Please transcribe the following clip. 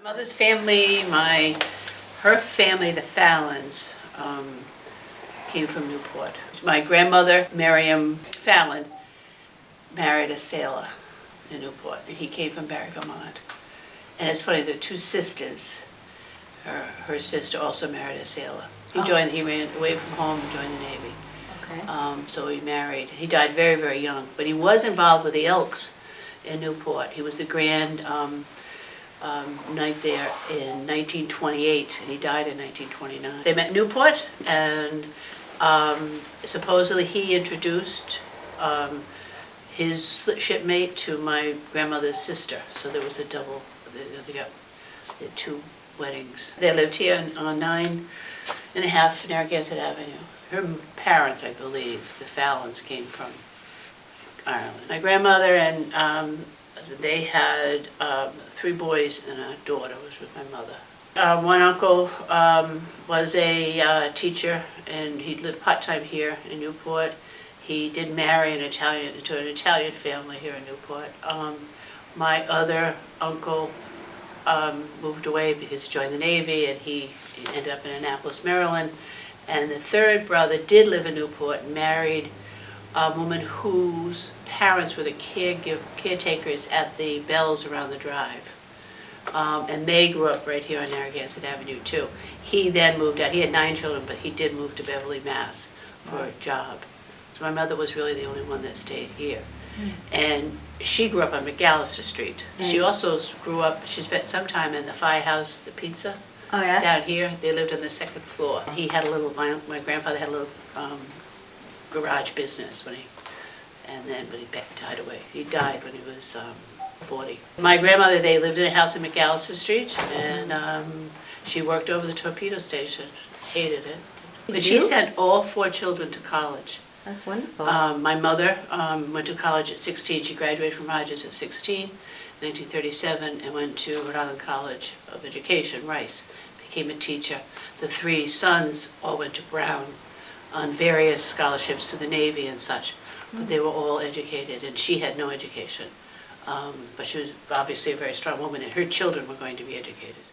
Mother's family, her family, the Fallons, came from Newport. My grandmother, Miriam Fallon, married a sailor in Newport, and he came from Barre, Vermont. And it's funny, the two sisters, her sister also married a sailor. He ran away from home and joined the Navy. Okay. So he married. He died very, very young, but he was involved with the Elks in Newport. He was the grand knight there in 1928, and he died in 1929. They met in Newport, and supposedly he introduced his shipmate to my grandmother's sister. So there was a double. They got two weddings. They lived here on 9.5 Narragansett Avenue. Her parents, I believe, the Fallons, came from Ireland. My grandmother and husband, they had 3 boys and a daughter, was with my mother. One uncle was a teacher, and he lived part-time here in Newport. He did marry to an Italian family here in Newport. My other uncle moved away because he joined the Navy, and he ended up in Annapolis, Maryland. And the third brother did live in Newport and married a woman whose parents were the caretakers at the Bells around the drive. And they grew up right here on Narragansett Avenue too. He then moved out. He had 9 children, but he did move to Beverly, Mass. For a job. So my mother was really the only one that stayed here. And she grew up on McAllister Street. She also grew up, she spent some time in the Firehouse, the pizza. Oh, yeah? Down here. They lived on the 2nd floor. He had a little, my grandfather had a little garage business when but he died away. He died when he was 40. My grandmother, they lived in a house in McAllister Street, and she worked over the torpedo station. Hated it. But she sent all 4 children to college. That's wonderful. My mother went to college at 16. She graduated from Rogers at 16, 1937, and went to Rhode Island College of Education, Rice. Became a teacher. The 3 sons all went to Brown on various scholarships through the Navy and such, but they were all educated, and she had no education. But she was obviously a very strong woman, and her children were going to be educated.